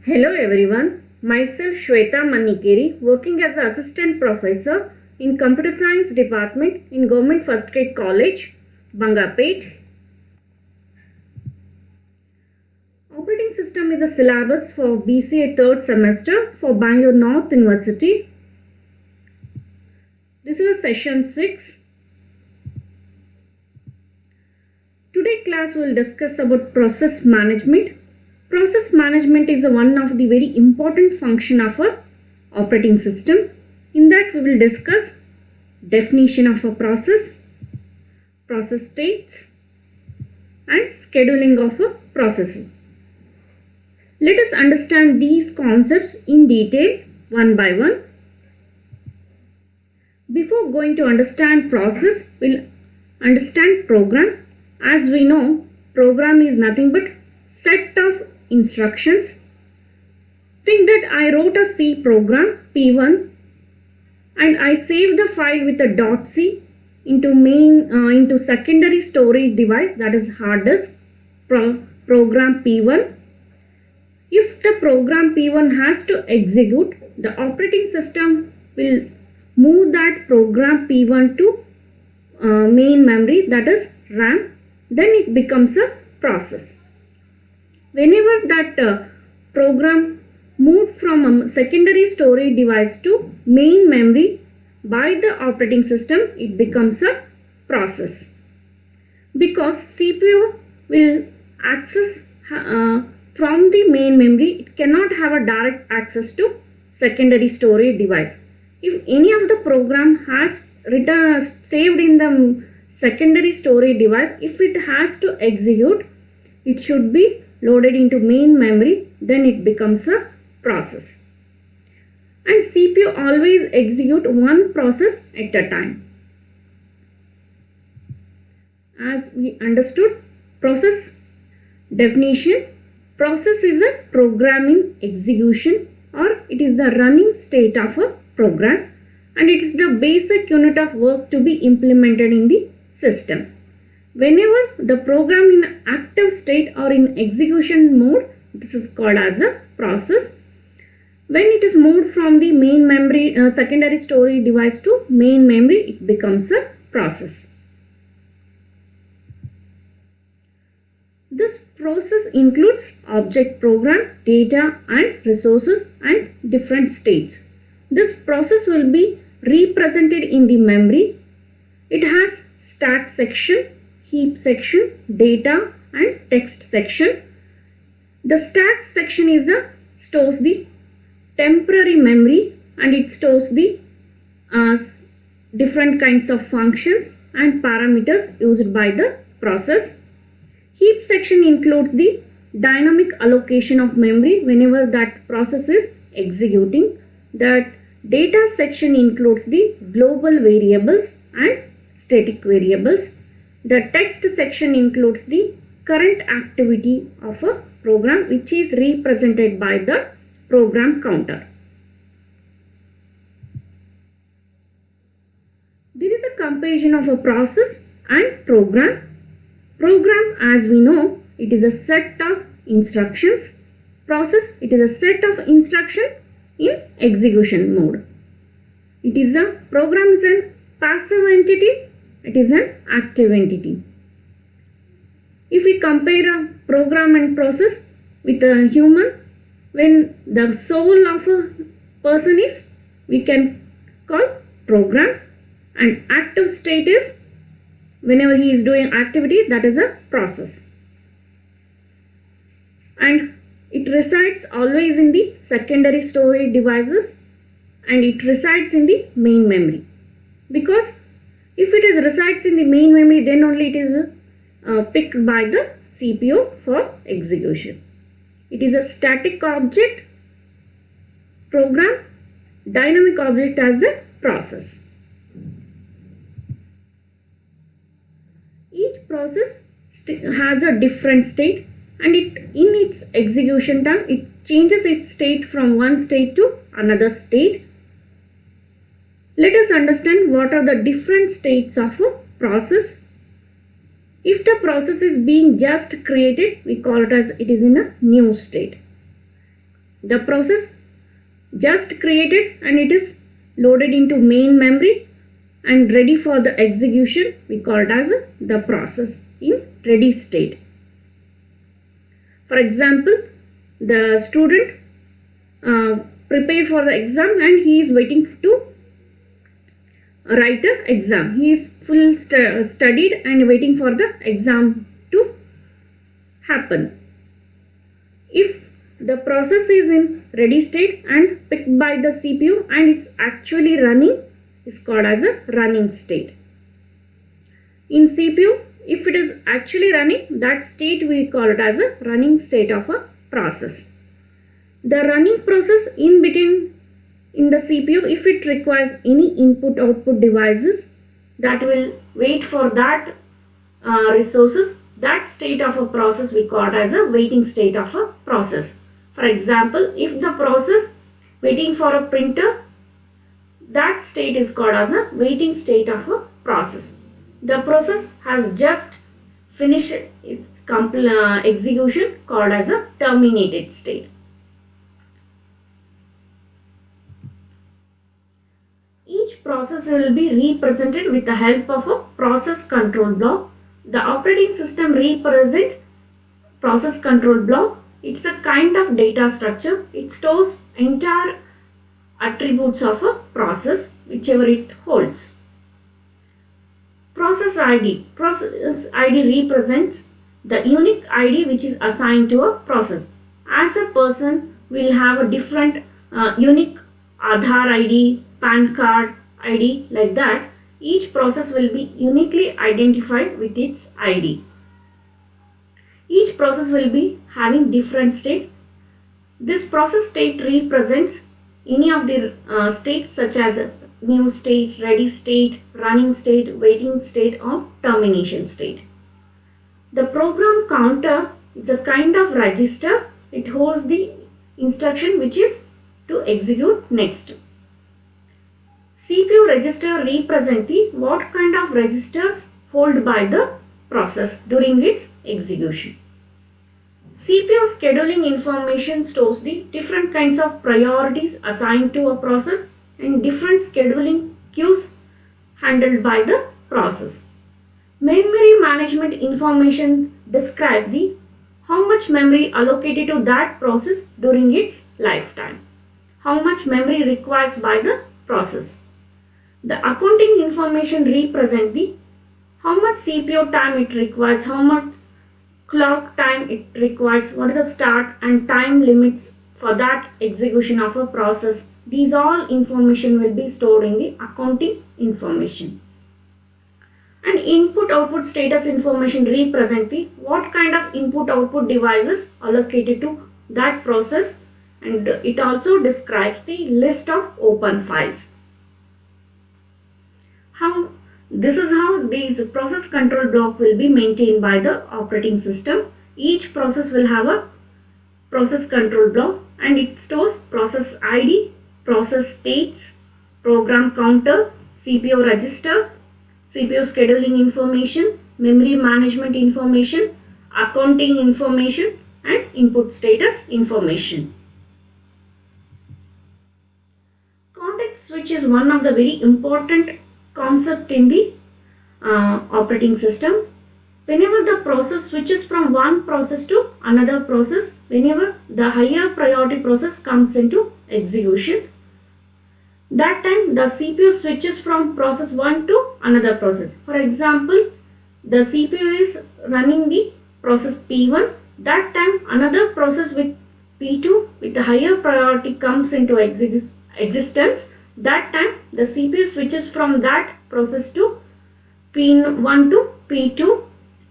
Hello everyone, myself Shweta Manikeri, working as an assistant professor in Computer Science Department in Government First Grade College, Bangapet. Operating System is a syllabus for BCA third semester for Bangalore North University. This is session 6. Today class will discuss about process management. Process management is one of the very important function of a operating system. In that we will discuss definition of a process states and scheduling of a processing. Let us understand these concepts in detail one by one. Before going to understand process, we'll understand program. As we know, program is nothing but set of instructions. Think that I wrote a C program P1 and I saved the file with a .c into secondary storage device, that is hard disk, program P1. If the program P1 has to execute, the operating system will move that program P1 to main memory, that is RAM. Then it becomes a process. Whenever that program moved from a secondary storage device to main memory by the operating system, it becomes a process. Because CPU will access from the main memory, it cannot have a direct access to secondary storage device. If any of the program has saved in the secondary storage device, if it has to execute, it should be loaded into main memory, then it becomes a process. And CPU always execute one process at a time. As we understood, process definition, process is a program in execution, or it is the running state of a program, and it is the basic unit of work to be implemented in the system. Whenever the program in active state or in execution mode, this is called as a process. When it is moved from the main memory, secondary storage device to main memory, it becomes a process. This process includes object program, data and resources and different states. This process will be represented in the memory. It has stack section, heap section, data and text section. The stack section is stores the temporary memory and it stores the different kinds of functions and parameters used by the process. Heap section includes the dynamic allocation of memory whenever that process is executing. That data section includes the global variables and static variables. The text section includes the current activity of a program, which is represented by the program counter. There is a comparison of a process and program. Program, as we know, it is a set of instructions. Process, it is a set of instruction in execution mode. Program is a passive entity. It is an active entity. If we compare a program and process with a human, when the soul of a person is, we can call program, and active state is whenever he is doing activity, that is a process. And it resides always in the secondary storage devices and it resides in the main memory. Because if it resides in the main memory, then only it is picked by the CPU for execution. It is a static object program, dynamic object as the process. Each process has a different state, and in its execution time, it changes its state from one state to another state. Let us understand what are the different states of a process. If the process is being just created, we call it as it is in a new state. The process just created and it is loaded into main memory and ready for the execution. We call it as the process in ready state. For example, the student prepared for the exam and he is waiting to write the exam. He is full studied and waiting for the exam to happen. If the process is in ready state and picked by the CPU and it's actually running, is called as a running state. In CPU, if it is actually running, that state we call it as a running state of a process. The running process in between in the CPU, if it requires any input output devices, that will wait for that resources. That state of a process we call it as a waiting state of a process. For example, if the process waiting for a printer, that state is called as a waiting state of a process. The process has just finished its execution, called as a terminated state. Each process will be represented with the help of a process control block. The operating system represents process control block. It's a kind of data structure. It stores entire attributes of a process, whichever it holds. Process ID. Process ID represents the unique ID which is assigned to a process. As a person will have a different unique Aadhaar ID, PAN card ID, like that. Each process will be uniquely identified with its ID. Each process will be having different state. This process state represents any of the states such as new state, ready state, running state, waiting state or termination state. The program counter is a kind of register. It holds the instruction which is to execute next. CPU register represent the what kind of registers held by the process during its execution. CPU scheduling information stores the different kinds of priorities assigned to a process and different scheduling queues handled by the process. Memory management information describe the how much memory allocated to that process during its lifetime, how much memory requires by the process. The accounting information represent the how much CPU time it requires, how much clock time it requires, what is the start and time limits for that execution of a process. These all information will be stored in the accounting information. And input output status information represent the what kind of input output devices allocated to that process, and it also describes the list of open files. This is how these process control block will be maintained by the operating system. Each process will have a process control block and it stores process ID, process states, program counter, CPU register, CPU scheduling information, memory management information, accounting information and input status information. Context switch is one of the very important concept in the operating system. Whenever the process switches from one process to another process, whenever the higher priority process comes into execution, that time the CPU switches from process 1 to another process. For example, the CPU is running the process P1. That time another process with P2 with the higher priority comes into existence. That time the CPU switches from that process to P1 to P2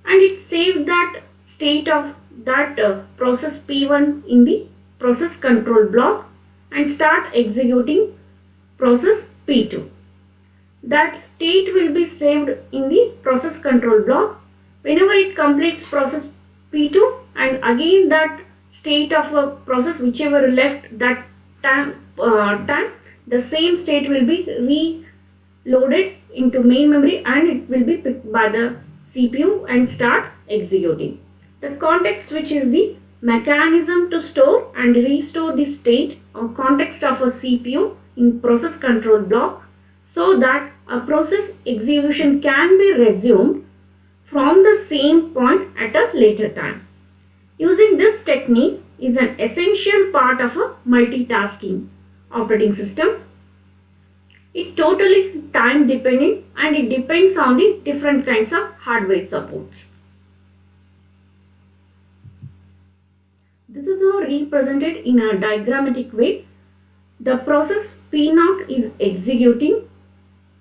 and it saves that state of that process P1 in the process control block and start executing process P2. That state will be saved in the process control block. Whenever it completes process P2 and again that state of a process whichever left that time, the same state will be reloaded into main memory and it will be picked by the CPU and start executing. The context switch is the mechanism to store and restore the state or context of a CPU in process control block so that a process execution can be resumed from the same point at a later time. Using this technique is an essential part of a multitasking operating system. It totally time dependent and it depends on the different kinds of hardware supports. This is all represented in a diagrammatic way. The process P0 is executing.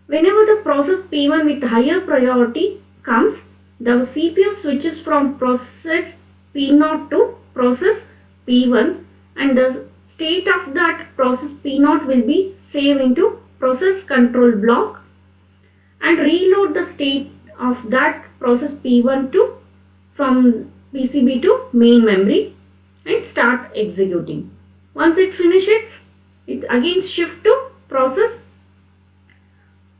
Whenever the process P1 with higher priority comes, the CPU switches from process P0 to process P1 and the state of that process P0 will be saved into process control block and reload the state of that process P1 to from PCB to main memory and start executing. Once it finishes, it again shift to process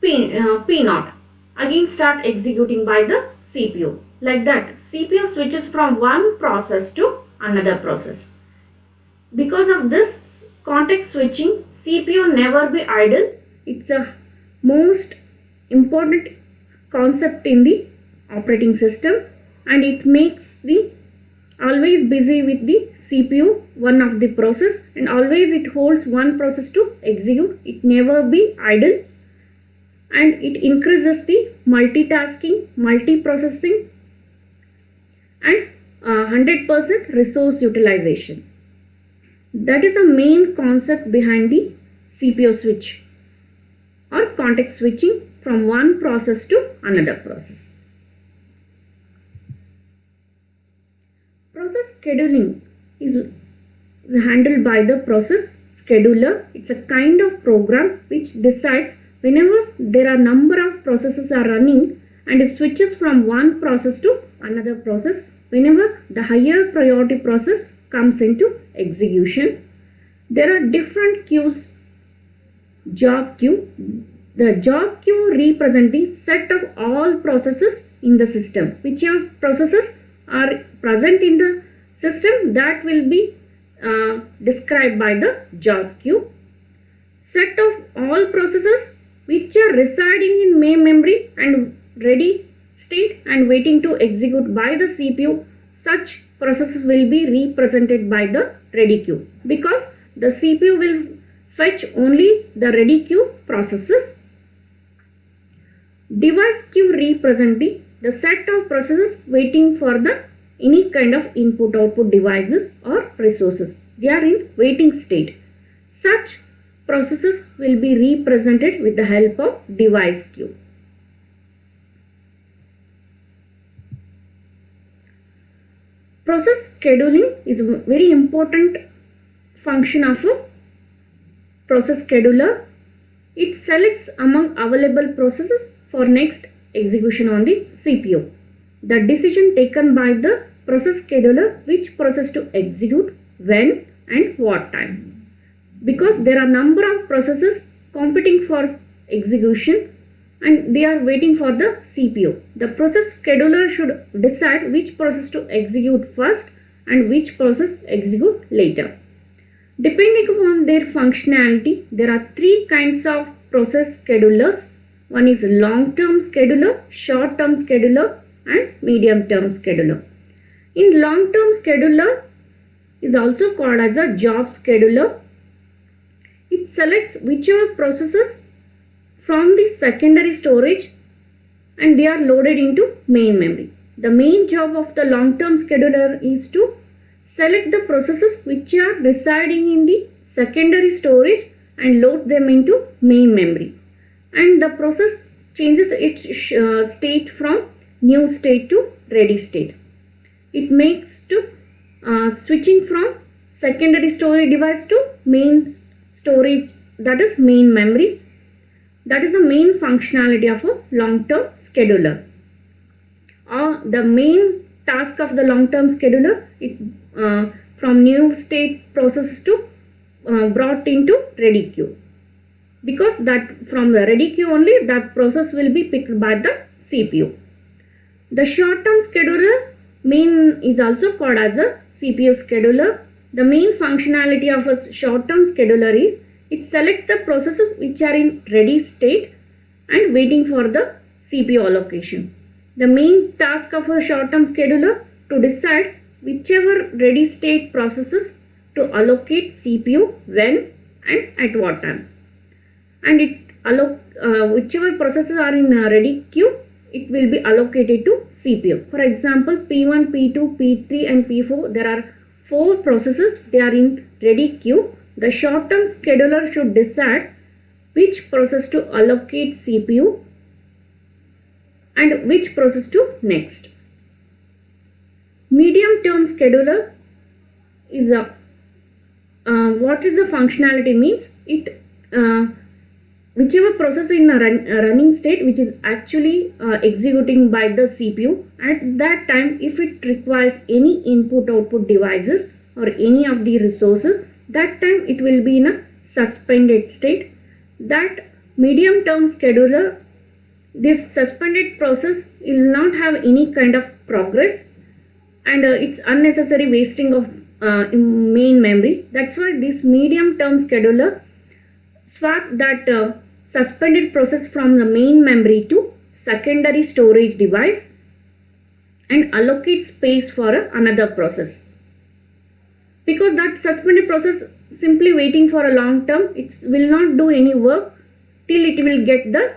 P0. Again start executing by the CPU. Like that, CPU switches from one process to another process. Because of this context switching, CPU never be idle. It's a most important concept in the operating system and it makes the always busy with the CPU, one of the process, and always it holds one process to execute. It never be idle and it increases the multitasking, multiprocessing and 100% resource utilization. That is the main concept behind the CPU switch or context switching from one process to another process. Process scheduling is handled by the process scheduler. It's a kind of program which decides whenever there are number of processes are running and it switches from one process to another process whenever the higher priority process comes into execution. There are different queues. Job queue. The job queue represents the set of all processes in the system. Whichever processes are present in the system, that will be described by the job queue. Set of all processes which are residing in main memory and ready state and waiting to execute by the CPU, such processes will be represented by the ready queue because the CPU will fetch only the ready queue processes. Device queue representing the set of processes waiting for the any kind of input output devices or resources. They are in waiting state. Such processes will be represented with the help of device queue. Process scheduling is a very important function of a process scheduler. It selects among available processes for next execution on the CPU. The decision taken by the process scheduler which process to execute, when and what time. Because there are number of processes competing for execution and they are waiting for the CPU. The process scheduler should decide which process to execute first and which process execute later. Depending upon their functionality, there are three kinds of process schedulers. One is long-term scheduler, short-term scheduler and medium-term scheduler. In long-term scheduler is also called as a job scheduler. It selects whichever processes from the secondary storage and they are loaded into main memory. The main job of the long-term scheduler is to select the processes which are residing in the secondary storage and load them into main memory. And the process changes its state from new state to ready state. It makes to switching from secondary storage device to main storage, that is main memory. That is the main functionality of a long-term scheduler. The main task of the long-term scheduler, it from new state processes to brought into ready queue. Because that from the ready queue only that process will be picked by the CPU. The short-term scheduler main is also called as a CPU scheduler. The main functionality of a short-term scheduler is it selects the processes which are in ready state and waiting for the CPU allocation. The main task of a short-term scheduler to decide whichever ready state processes to allocate CPU when and at what time. And whichever processes are in ready queue, it will be allocated to CPU. For example, P1, P2, P3 and P4, there are 4 processes, they are in ready queue. The short-term scheduler should decide which process to allocate CPU and which process to next. Medium-term scheduler is a what is the functionality means it whichever process in a running state which is actually executing by the CPU at that time, if it requires any input output devices or any of the resources, that time it will be in a suspended state. That medium term scheduler, this suspended process will not have any kind of progress and it's unnecessary wasting of main memory. That's why this medium term scheduler swap that suspended process from the main memory to secondary storage device and allocate space for another process. Because that suspended process simply waiting for a long term, it will not do any work till it will get the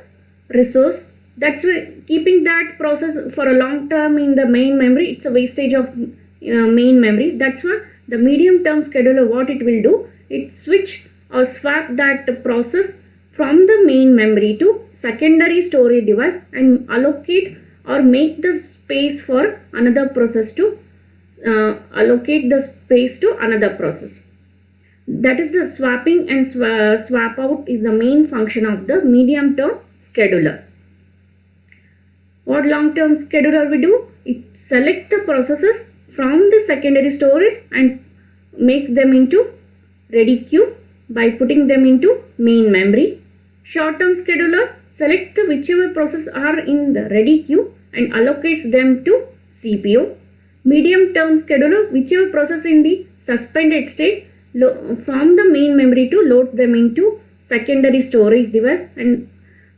resource. That's why keeping that process for a long term in the main memory, it's a wastage of main memory. That's why the medium term scheduler, what it will do, it switch or swap that process from the main memory to secondary storage device and allocate or make the space for another process to allocate the space to another process. That is the swapping and swap out is the main function of the medium term scheduler. What long term scheduler will do? It selects the processes from the secondary storage and make them into ready queue by putting them into main memory. Short term scheduler selects whichever processes are in the ready queue and allocates them to CPU. Medium term scheduler, whichever process in the suspended state, from the main memory to load them into secondary storage device and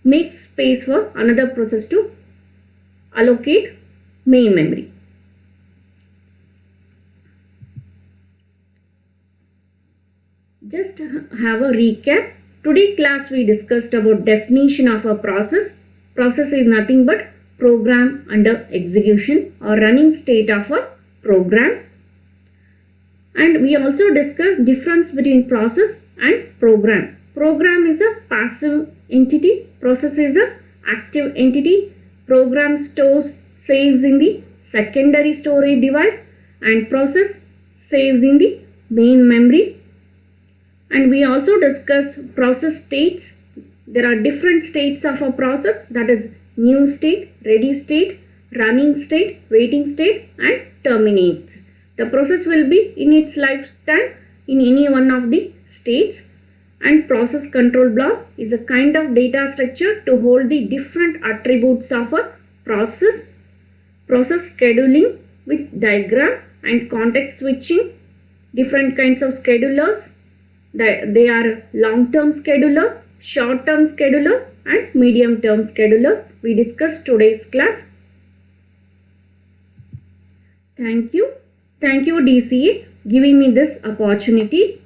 make space for another process to allocate main memory. Just have a recap. Today class we discussed about definition of a process. Process is nothing but program under execution or running state of a program. And we also discussed difference between process and program. Program is a passive entity. Process is the active entity. Program stores, saves in the secondary storage device and process saves in the main memory. And we also discussed process states. There are different states of a process, that is new state, ready state, running state, waiting state and terminates. The process will be in its lifetime in any one of the states, and process control block is a kind of data structure to hold the different attributes of a process. Process scheduling with diagram and context switching, different kinds of schedulers. They are long-term scheduler, short-term scheduler and medium-term schedulers. We discussed today's class. Thank you. Thank you DCA giving me this opportunity.